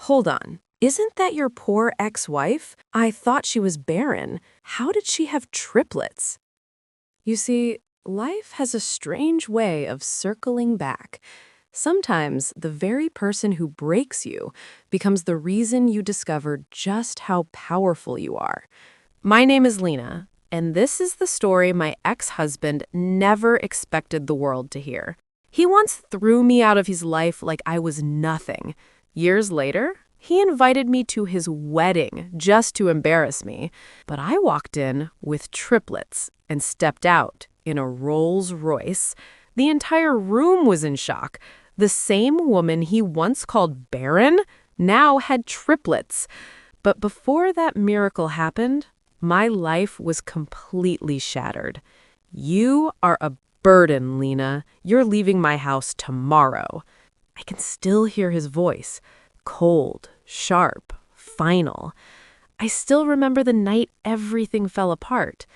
Hold on. Isn't that your poor ex-wife? I thought she was barren. How did she have triplets? You see, life has a strange way of circling back. Sometimes the very person who breaks you becomes the reason you discover just how powerful you are. My name is Lena, and this is the story my ex-husband never expected the world to hear. He once threw me out of his life like I was nothing. Years later, he invited me to his wedding just to embarrass me, but I walked in with triplets and stepped out in a Rolls-Royce. The entire room was in shock. The same woman he once called barren now had triplets. But before that miracle happened, my life was completely shattered. You are a burden, Lena. You're leaving my house tomorrow. I can still hear his voice. Cold, sharp, final. I still remember the night everything fell apart.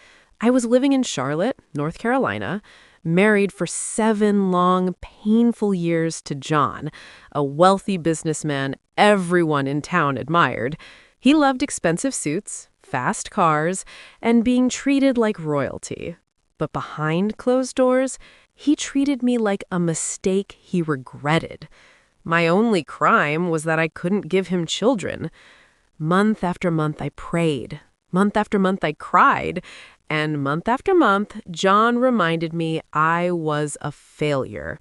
I was living in Charlotte, North Carolina, married for 7 long, painful years to John, a wealthy businessman everyone in town admired. He loved expensive suits, fast cars, and being treated like royalty. But behind closed doors, he treated me like a mistake he regretted. My only crime was that I couldn't give him children. Month after month, I prayed. Month after month, I cried. And month after month, John reminded me I was a failure.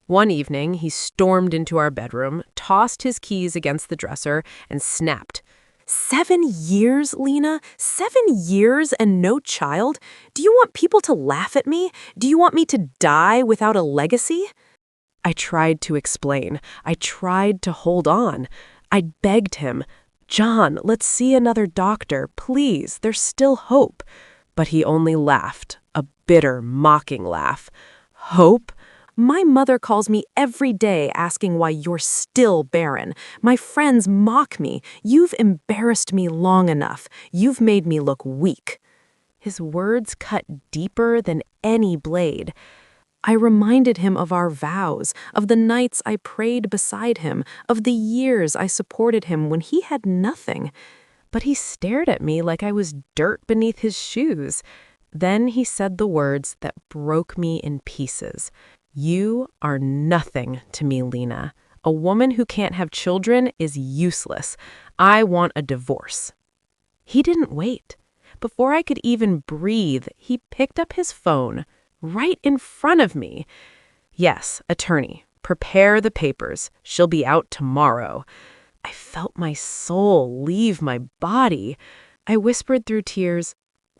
One evening, he stormed into our bedroom, tossed his keys against the dresser, and snapped. 7 years, Lena? 7 years and no child? Do you want people to laugh at me? Do you want me to die without a legacy? I tried to explain. I tried to hold on. I begged him, John, let's see another doctor, please. There's still hope. But he only laughed, a bitter, mocking laugh. Hope? My mother calls me every day asking why you're still barren. My friends mock me. You've embarrassed me long enough. You've made me look weak. His words cut deeper than any blade. I reminded him of our vows, of the nights I prayed beside him, of the years I supported him when he had nothing. But he stared at me like I was dirt beneath his shoes. Then he said the words that broke me in pieces. You are nothing to me, Lena. A woman who can't have children is useless. I want a divorce. He didn't wait. Before I could even breathe, he picked up his phone right in front of me. Yes, attorney, prepare the papers. She'll be out tomorrow. I felt my soul leave my body. I whispered through tears,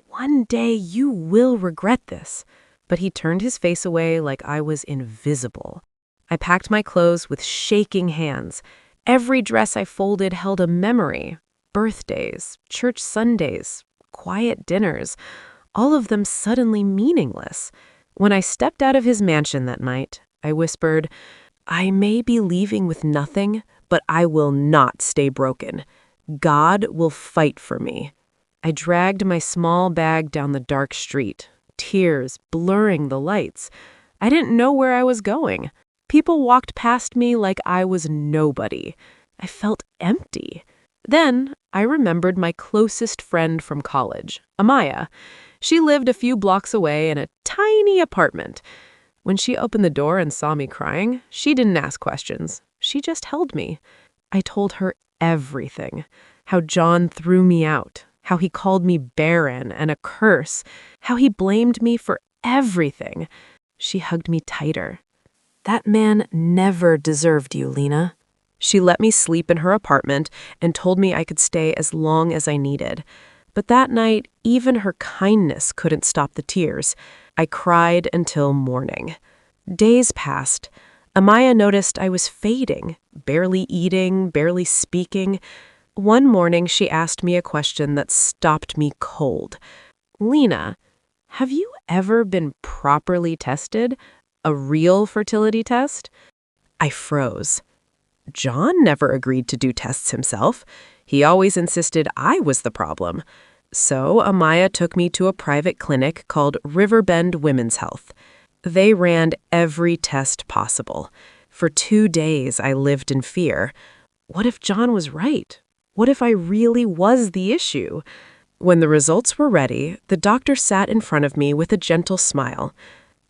one day you will regret this. But he turned his face away like I was invisible. I packed my clothes with shaking hands. Every dress I folded held a memory. Birthdays, church Sundays, quiet dinners, all of them suddenly meaningless. When I stepped out of his mansion that night, I whispered, I may be leaving with nothing, but I will not stay broken. God will fight for me. I dragged my small bag down the dark street, tears blurring the lights. I didn't know where I was going. People walked past me like I was nobody. I felt empty. Then I remembered my closest friend from college, Amaya. She lived a few blocks away in a tiny apartment. When she opened the door and saw me crying, she didn't ask questions. She just held me. I told her everything. How John threw me out. How he called me barren and a curse. How he blamed me for everything. She hugged me tighter. That man never deserved you, Lena. She let me sleep in her apartment and told me I could stay as long as I needed. But that night, even her kindness couldn't stop the tears. I cried until morning. Days passed. Amaya noticed I was fading, barely eating, barely speaking. One morning, she asked me a question that stopped me cold. Lena, have you ever been properly tested? A real fertility test? I froze. John never agreed to do tests himself. He always insisted I was the problem. So Amaya took me to a private clinic called Riverbend Women's Health. They ran every test possible. For 2 days, I lived in fear. What if John was right? What if I really was the issue? When the results were ready, the doctor sat in front of me with a gentle smile.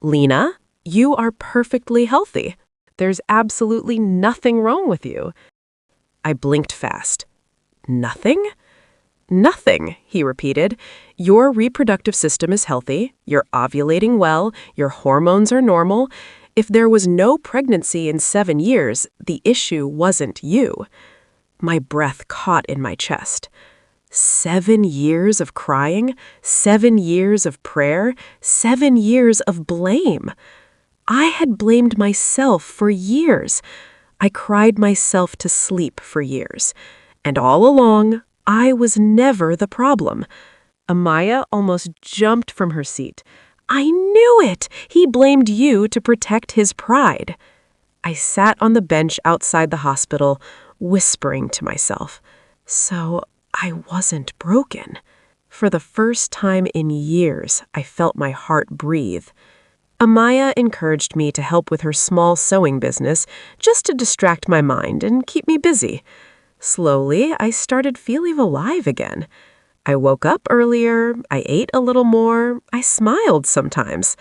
Lena, you are perfectly healthy. There's absolutely nothing wrong with you. I blinked fast. Nothing? Nothing, he repeated. Your reproductive system is healthy, you're ovulating well, your hormones are normal. If there was no pregnancy in 7 years, the issue wasn't you. My breath caught in my chest. 7 years of crying, 7 years of prayer, 7 years of blame. I had blamed myself for years. I cried myself to sleep for years. And all along, I was never the problem. Amaya almost jumped from her seat. I knew it! He blamed you to protect his pride. I sat on the bench outside the hospital, whispering to myself. So I wasn't broken. For the first time in years, I felt my heart breathe. Amaya encouraged me to help with her small sewing business just to distract my mind and keep me busy. Slowly, I started feeling alive again. I woke up earlier, I ate a little more, I smiled sometimes.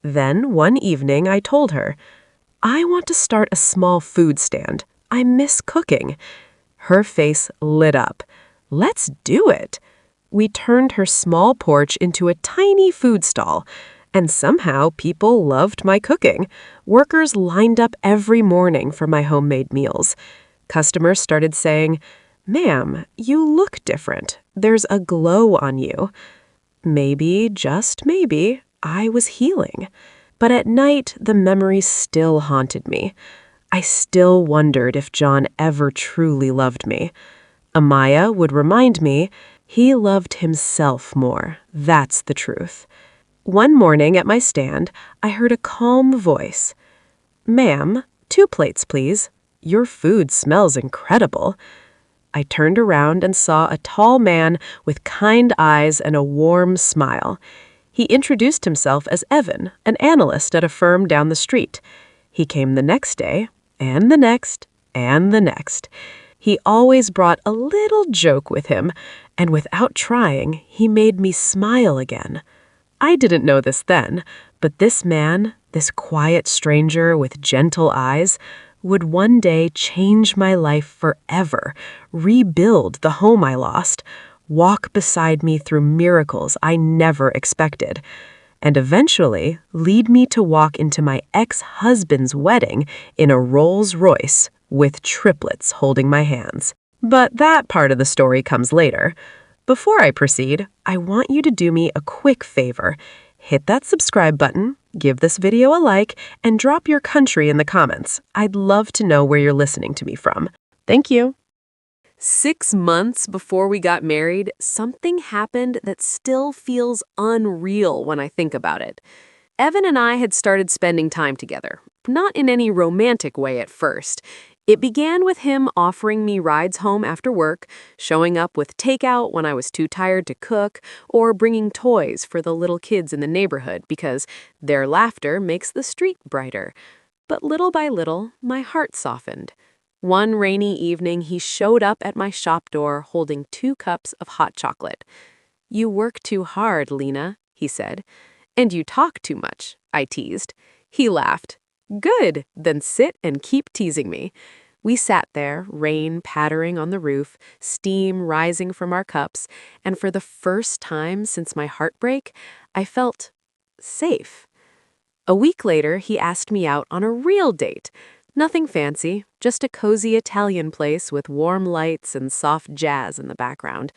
Then, one evening, I told her, I want to start a small food stand. I miss cooking. Her face lit up. Let's do it. We turned her small porch into a tiny food stall. And somehow people loved my cooking. Workers lined up every morning for my homemade meals. Customers started saying, Ma'am, you look different. There's a glow on you. Maybe, just maybe, I was healing. But at night, the memories still haunted me. I still wondered if John ever truly loved me. Amaya would remind me, he loved himself more. That's the truth. One morning at my stand, I heard a calm voice. Ma'am, 2 plates, please. Your food smells incredible. I turned around and saw a tall man with kind eyes and a warm smile. He introduced himself as Evan, an analyst at a firm down the street. He came the next day, and the next, and the next. He always brought a little joke with him, and without trying, he made me smile again. I didn't know this then, but this man, this quiet stranger with gentle eyes, would one day change my life forever, rebuild the home I lost, walk beside me through miracles I never expected, and eventually lead me to walk into my ex-husband's wedding in a Rolls-Royce with triplets holding my hands. But that part of the story comes later. Before I proceed, I want you to do me a quick favor. Hit that subscribe button, give this video a like, and drop your country in the comments. I'd love to know where you're listening to me from. Thank you. 6 months before we got married, something happened that still feels unreal when I think about it. Evan and I had started spending time together, not in any romantic way at first. It began with him offering me rides home after work, showing up with takeout when I was too tired to cook, or bringing toys for the little kids in the neighborhood because their laughter makes the street brighter. But little by little, my heart softened. One rainy evening, he showed up at my shop door holding 2 cups of hot chocolate. "You work too hard, Lena," he said. "And you talk too much," I teased. He laughed. "Good, then sit and keep teasing me." We sat there, rain pattering on the roof, steam rising from our cups, and for the first time since my heartbreak, I felt safe. A week later, he asked me out on a real date. Nothing fancy, just a cozy Italian place with warm lights and soft jazz in the background.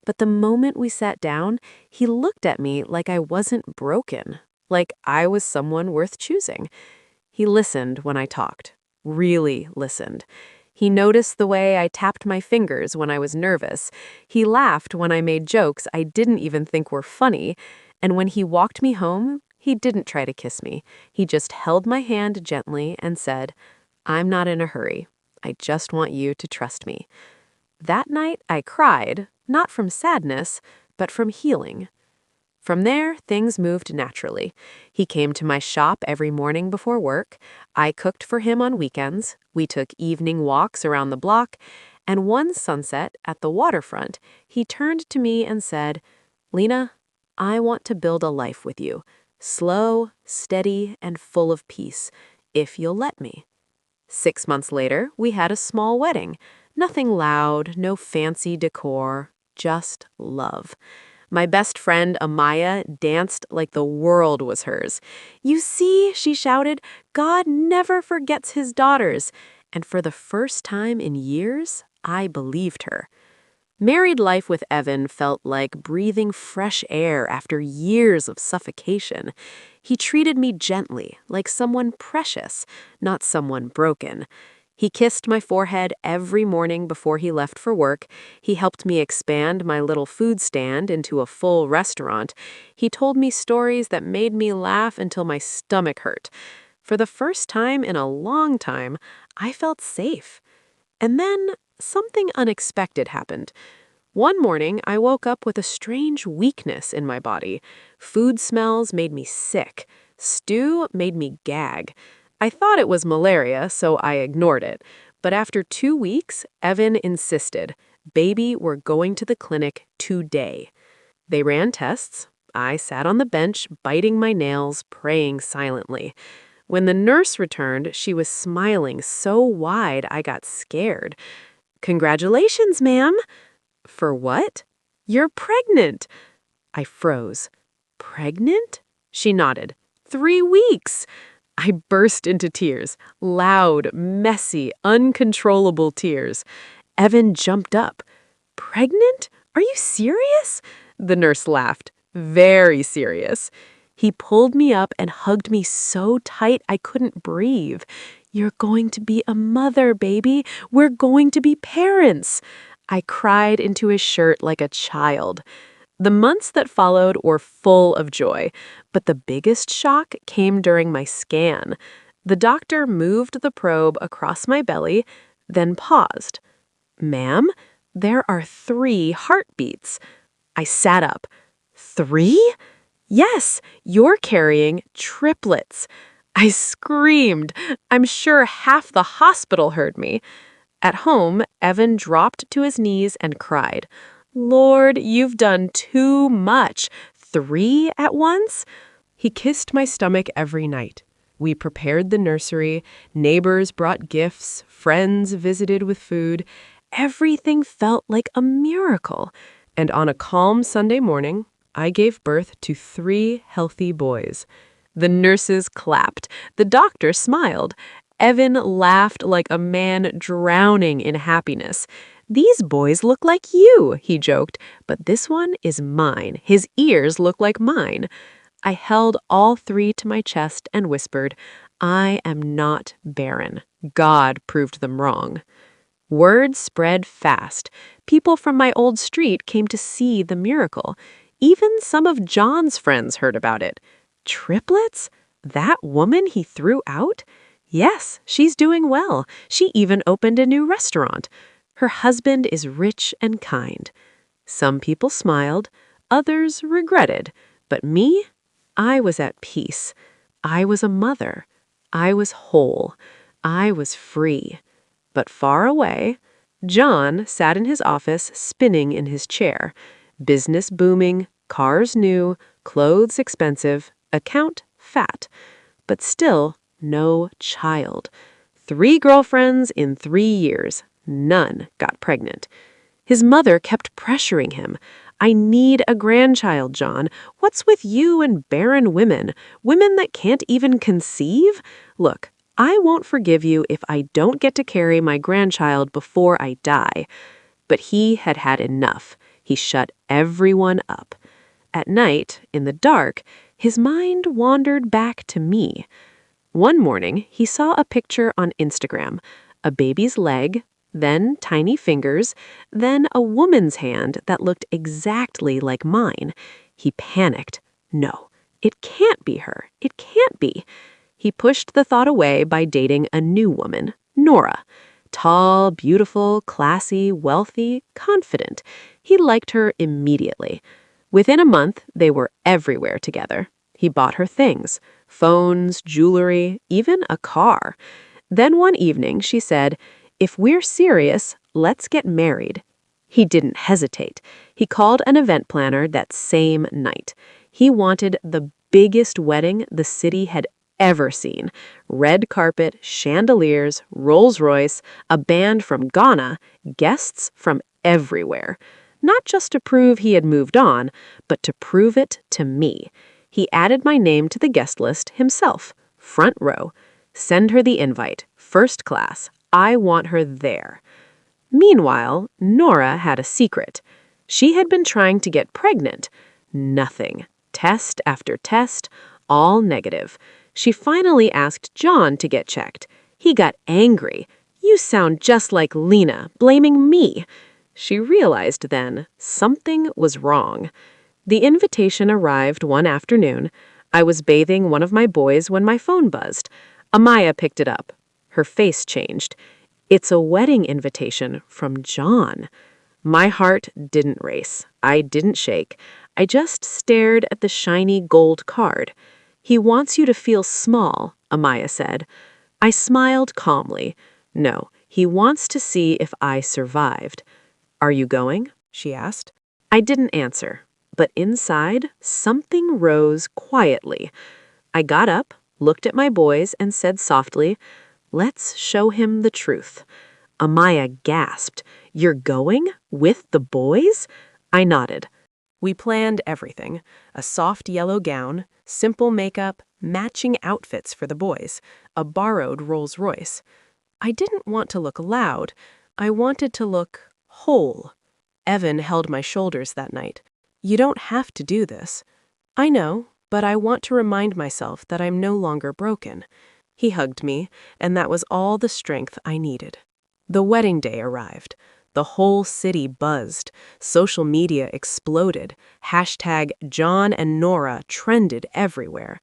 But the moment we sat down, he looked at me like I wasn't broken, like I was someone worth choosing. He listened when I talked, really listened. He noticed the way I tapped my fingers when I was nervous. He laughed when I made jokes I didn't even think were funny. And when he walked me home, he didn't try to kiss me. He just held my hand gently and said, "I'm not in a hurry. I just want you to trust me." That night, I cried, not from sadness, but from healing. From there, things moved naturally. He came to my shop every morning before work. I cooked for him on weekends. We took evening walks around the block. And one sunset at the waterfront, he turned to me and said, "Lena, I want to build a life with you. Slow, steady, and full of peace, if you'll let me." 6 months later, we had a small wedding. Nothing loud, no fancy decor, just love. My best friend, Amaya, danced like the world was hers. "You see," she shouted, "God never forgets his daughters." And for the first time in years, I believed her. Married life with Evan felt like breathing fresh air after years of suffocation. He treated me gently, like someone precious, not someone broken. He kissed my forehead every morning before he left for work. He helped me expand my little food stand into a full restaurant. He told me stories that made me laugh until my stomach hurt. For the first time in a long time, I felt safe. And then something unexpected happened. One morning, I woke up with a strange weakness in my body. Food smells made me sick. Stew made me gag. I thought it was malaria, so I ignored it. But after 2 weeks, Evan insisted, "Baby, we're going to the clinic today." They ran tests. I sat on the bench, biting my nails, praying silently. When the nurse returned, she was smiling so wide I got scared. "Congratulations, ma'am." "For what?" "You're pregnant." I froze. "Pregnant?" She nodded. 3 weeks. I burst into tears. Loud, messy, uncontrollable tears. Evan jumped up. "Pregnant? Are you serious?" The nurse laughed. "Very serious." He pulled me up and hugged me so tight I couldn't breathe. "You're going to be a mother, baby. We're going to be parents." I cried into his shirt like a child. The months that followed were full of joy, but the biggest shock came during my scan. The doctor moved the probe across my belly, then paused. "Ma'am, there are 3 heartbeats." I sat up. 3? "Yes, you're carrying triplets." I screamed. I'm sure half the hospital heard me. At home, Evan dropped to his knees and cried, "Lord, you've done too much. 3 at once?" He kissed my stomach every night. We prepared the nursery, neighbors brought gifts, friends visited with food. Everything felt like a miracle. And on a calm Sunday morning, I gave birth to 3 healthy boys. The nurses clapped. The doctor smiled. Evan laughed like a man drowning in happiness. "These boys look like you," he joked, "but this one is mine. His ears look like mine." I held all 3 to my chest and whispered, "I am not barren. God proved them wrong." Word spread fast. People from my old street came to see the miracle. Even some of John's friends heard about it. Triplets? That woman he threw out? Yes, she's doing well. She even opened a new restaurant. Her husband is rich and kind. Some people smiled, others regretted. But me? I was at peace. I was a mother. I was whole. I was free. But far away, John sat in his office spinning in his chair. Business booming, cars new, clothes expensive, account fat. But still, no child. 3 girlfriends in 3 years. None got pregnant. His mother kept pressuring him. "I need a grandchild, John. What's with you and barren women? Women that can't even conceive? Look, I won't forgive you if I don't get to carry my grandchild before I die." But he had had enough. He shut everyone up. At night, in the dark, his mind wandered back to me. One morning, he saw a picture on Instagram, a baby's leg, then tiny fingers, then a woman's hand that looked exactly like mine. He panicked. No, it can't be her. It can't be. He pushed the thought away by dating a new woman, Nora. Tall, beautiful, classy, wealthy, confident. He liked her immediately. Within a month, they were everywhere together. He bought her things, phones, jewelry, even a car. Then one evening, she said, "If we're serious, let's get married." He didn't hesitate. He called an event planner that same night. He wanted the biggest wedding the city had ever seen. Red carpet, chandeliers, Rolls-Royce, a band from Ghana, guests from everywhere. Not just to prove he had moved on, but to prove it to me. He added my name to the guest list himself. Front row. Send her the invite. First class. I want her there. Meanwhile, Nora had a secret. She had been trying to get pregnant. Nothing. Test after test, all negative. She finally asked John to get checked. He got angry. "You sound just like Lena, blaming me." She realized then something was wrong. The invitation arrived one afternoon. I was bathing one of my boys when my phone buzzed. Amaya picked it up. Her face changed. "It's a wedding invitation from John." My heart didn't race. I didn't shake. I just stared at the shiny gold card. "He wants you to feel small," Amaya said. I smiled calmly. "No, he wants to see if I survived." "Are you going?" she asked. I didn't answer, but inside, something rose quietly. I got up, looked at my boys, and said softly, "Let's show him the truth." Amaya gasped. "You're going? With the boys?" I nodded. We planned everything. A soft yellow gown, simple makeup, matching outfits for the boys, a borrowed Rolls-Royce. I didn't want to look loud. I wanted to look whole. Evan held my shoulders that night. "You don't have to do this." "I know, but I want to remind myself that I'm no longer broken." He hugged me, and that was all the strength I needed. The wedding day arrived. The whole city buzzed. Social media exploded. Hashtag John and Nora trended everywhere.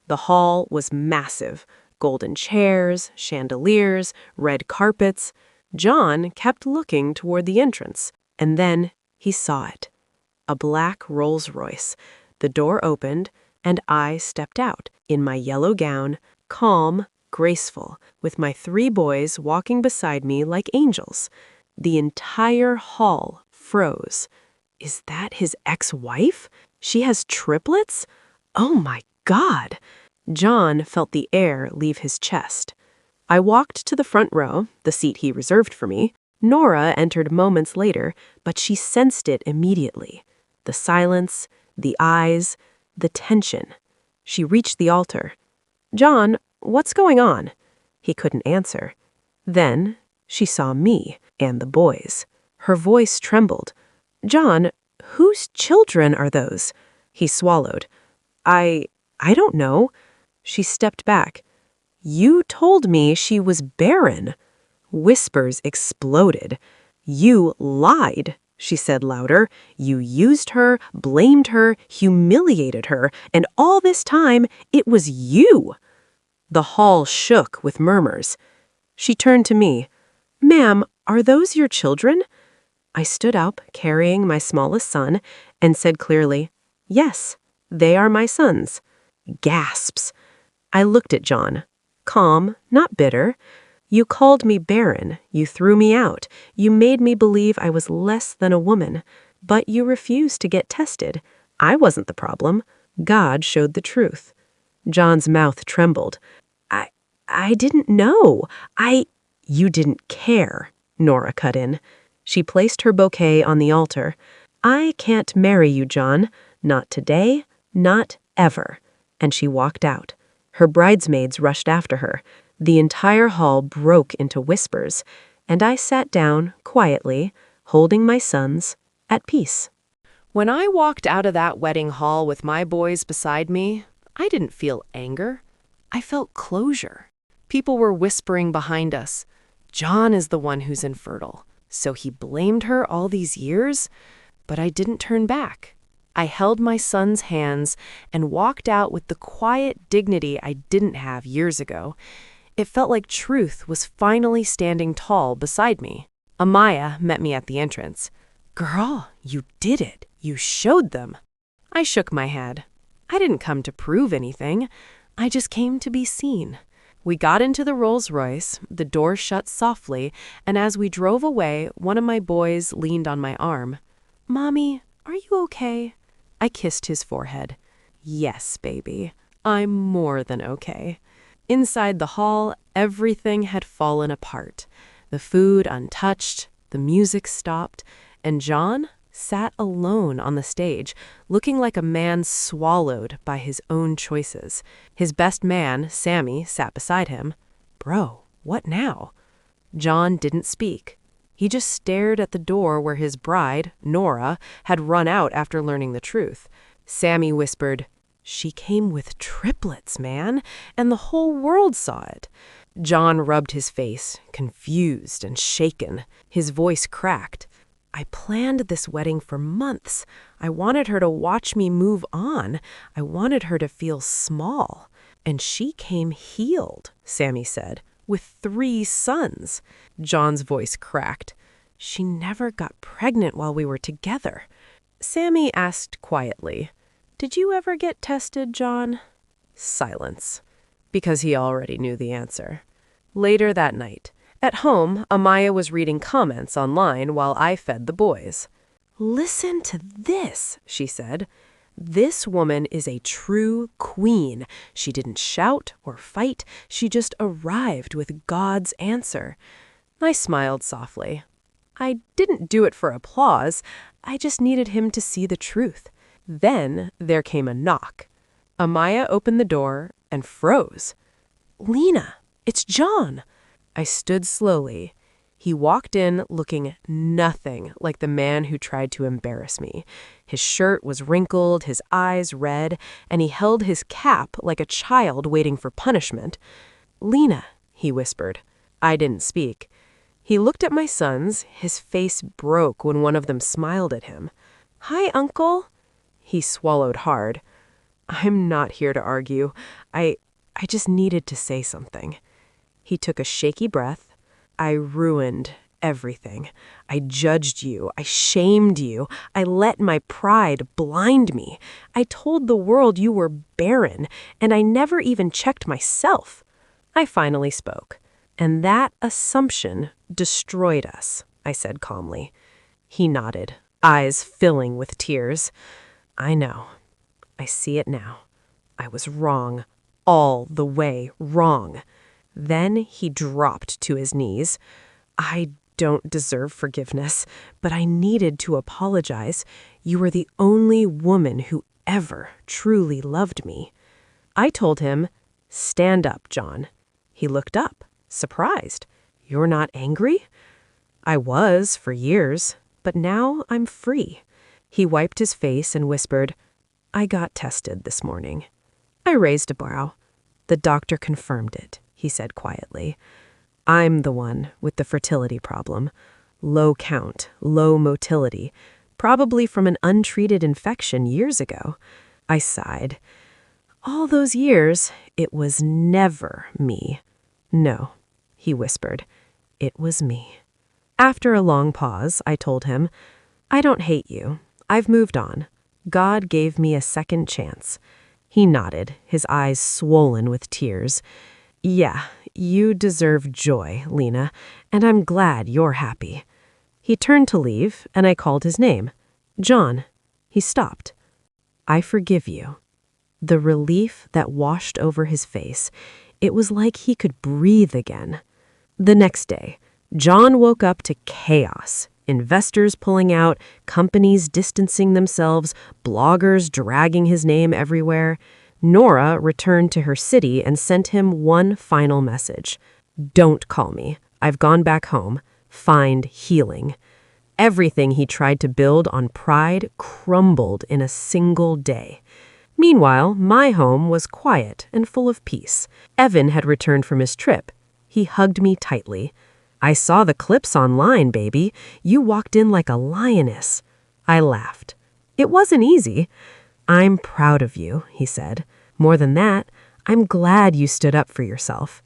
The hall was massive. Golden chairs, chandeliers, red carpets. John kept looking toward the entrance, and then he saw it. A black Rolls-Royce. The door opened, and I stepped out in my yellow gown, calm, graceful, with my 3 boys walking beside me like angels. The entire hall froze. Is that his ex-wife? She has triplets? Oh my God! John felt the air leave his chest. I walked to the front row, the seat he reserved for me. Nora entered moments later, but she sensed it immediately. The silence, the eyes, the tension. She reached the altar. "John, what's going on?" He couldn't answer. Then she saw me and the boys. Her voice trembled. "John, whose children are those?" He swallowed. I don't know." She stepped back. "You told me she was barren." Whispers exploded. "You lied," she said louder. "You used her, blamed her, humiliated her, and all this time it was you." The hall shook with murmurs. She turned to me. "Ma'am, are those your children?" I stood up, carrying my smallest son, and said clearly, "Yes, they are my sons." Gasps. I looked at John. Calm, not bitter. "You called me barren. You threw me out. You made me believe I was less than a woman. But you refused to get tested. I wasn't the problem. God showed the truth." John's mouth trembled. I didn't know. You didn't care," Nora cut in. She placed her bouquet on the altar. "I can't marry you, John. Not today, not ever." And she walked out. Her bridesmaids rushed after her. The entire hall broke into whispers, and I sat down quietly, holding my sons, at peace. When I walked out of that wedding hall with my boys beside me, I didn't feel anger. I felt closure. People were whispering behind us, "John is the one who's infertile, so he blamed her all these years?" But I didn't turn back. I held my son's hands and walked out with the quiet dignity I didn't have years ago. It felt like truth was finally standing tall beside me. Amaya met me at the entrance. "Girl, you did it. You showed them." I shook my head. I didn't come to prove anything. I just came to be seen. We got into the Rolls-Royce, the door shut softly, and as we drove away, one of my boys leaned on my arm. "Mommy, are you okay?" I kissed his forehead. "Yes, baby. I'm more than okay." Inside the hall, everything had fallen apart. The food untouched, the music stopped, and John sat alone on the stage, looking like a man swallowed by his own choices. His best man, Sammy, sat beside him. "Bro, what now?" John didn't speak. He just stared at the door where his bride, Nora, had run out after learning the truth. Sammy whispered, "She came with triplets, man, and the whole world saw it." John rubbed his face, confused and shaken. His voice cracked. "I planned this wedding for months. I wanted her to watch me move on. I wanted her to feel small. And she came healed," Sammy said, "with 3 sons." John's voice cracked. "She never got pregnant while we were together." Sammy asked quietly, "Did you ever get tested, John?" Silence, because he already knew the answer. Later that night, at home, Amaya was reading comments online while I fed the boys. "Listen to this," she said. "This woman is a true queen. She didn't shout or fight. She just arrived with God's answer." I smiled softly. I didn't do it for applause. I just needed him to see the truth. Then there came a knock. Amaya opened the door and froze. "Lena, it's John." I stood slowly. He walked in looking nothing like the man who tried to embarrass me. His shirt was wrinkled, his eyes red, and he held his cap like a child waiting for punishment. "Lena," he whispered. I didn't speak. He looked at my sons. His face broke when one of them smiled at him. "Hi, Uncle." He swallowed hard. "I'm not here to argue. I just needed to say something." He took a shaky breath. "I ruined everything. I judged you. I shamed you. I let my pride blind me. I told the world you were barren, and I never even checked myself." I finally spoke. "And that assumption destroyed us," I said calmly. He nodded, eyes filling with tears. "I know. I see it now. I was wrong. All the way wrong." Then he dropped to his knees. "I don't deserve forgiveness, but I needed to apologize. You were the only woman who ever truly loved me." I told him, "Stand up, John." He looked up, surprised. "You're not angry?" "I was for years, but now I'm free." He wiped his face and whispered, "I got tested this morning." I raised a brow. "The doctor confirmed it," he said quietly. "I'm the one with the fertility problem. Low count, low motility, probably from an untreated infection years ago." I sighed. "All those years, it was never me." "No," he whispered. "It was me." After a long pause, I told him, "I don't hate you. I've moved on. God gave me a second chance." He nodded, his eyes swollen with tears. "Yeah, you deserve joy, Lena, and I'm glad you're happy." He turned to leave, and I called his name. "John." He stopped. "I forgive you." The relief that washed over his face, it was like he could breathe again. The next day, John woke up to chaos. Investors pulling out, companies distancing themselves, bloggers dragging his name everywhere. Nora returned to her city and sent him one final message. "Don't call me. I've gone back home. Find healing." Everything he tried to build on pride crumbled in a single day. Meanwhile, my home was quiet and full of peace. Evan had returned from his trip. He hugged me tightly. "I saw the clips online, baby. You walked in like a lioness." I laughed. "It wasn't easy." "I'm proud of you," he said. "More than that, I'm glad you stood up for yourself."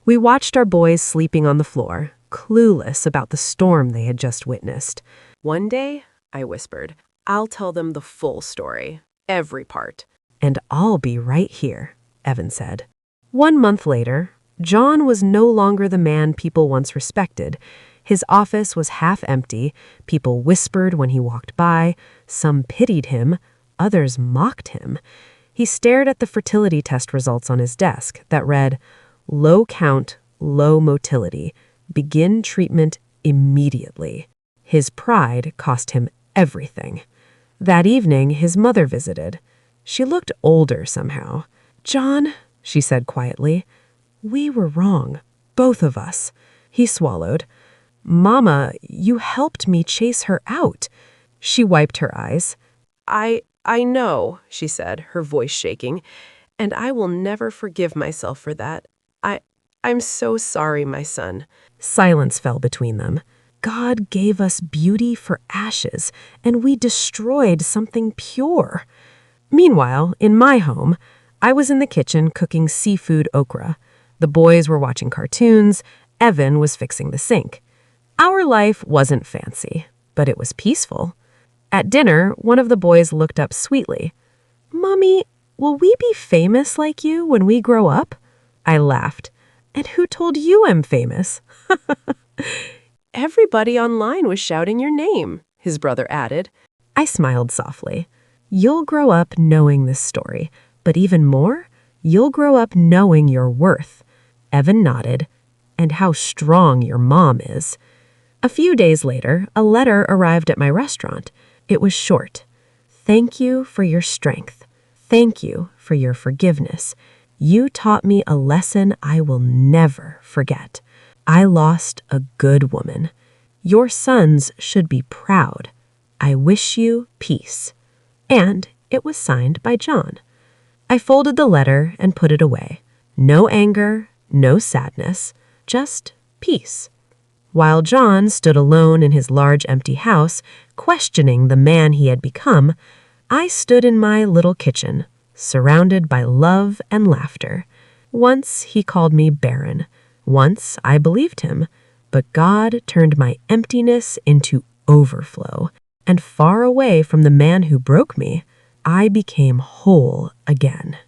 We watched our boys sleeping on the floor, clueless about the storm they had just witnessed. "One day," I whispered, "I'll tell them the full story. every part. And I'll be right here, Evan said. 1 month later, John was no longer the man people once respected. His office was half empty. People whispered when he walked by. Some pitied him. Others mocked him. He stared at the fertility test results on his desk that read, "Low count, low motility. Begin treatment immediately." His pride cost him everything. That evening, his mother visited. She looked older somehow. "John," she said quietly, "we were wrong, both of us." He swallowed. "Mama, you helped me chase her out." She wiped her eyes. I know," she said, her voice shaking, "and I will never forgive myself for that. I'm so sorry, my son." Silence fell between them. God gave us beauty for ashes, and we destroyed something pure. Meanwhile, in my home, I was in the kitchen cooking seafood okra. The boys were watching cartoons. Evan was fixing the sink. Our life wasn't fancy, but it was peaceful. At dinner, one of the boys looked up sweetly. "Mommy, will we be famous like you when we grow up?" I laughed. "And who told you I'm famous?" "Everybody online was shouting your name," his brother added. I smiled softly. "You'll grow up knowing this story, but even more, you'll grow up knowing your worth." Evan nodded. "And how strong your mom is." A few days later, a letter arrived at my restaurant. It was short. "Thank you for your strength. Thank you for your forgiveness. You taught me a lesson I will never forget. I lost a good woman. Your sons should be proud. I wish you peace." And it was signed by John. I folded the letter and put it away. No anger, no sadness, just peace. While John stood alone in his large empty house, questioning the man he had become, I stood in my little kitchen, surrounded by love and laughter. Once he called me barren. Once I believed him. But God turned my emptiness into overflow. And far away from the man who broke me, I became whole again.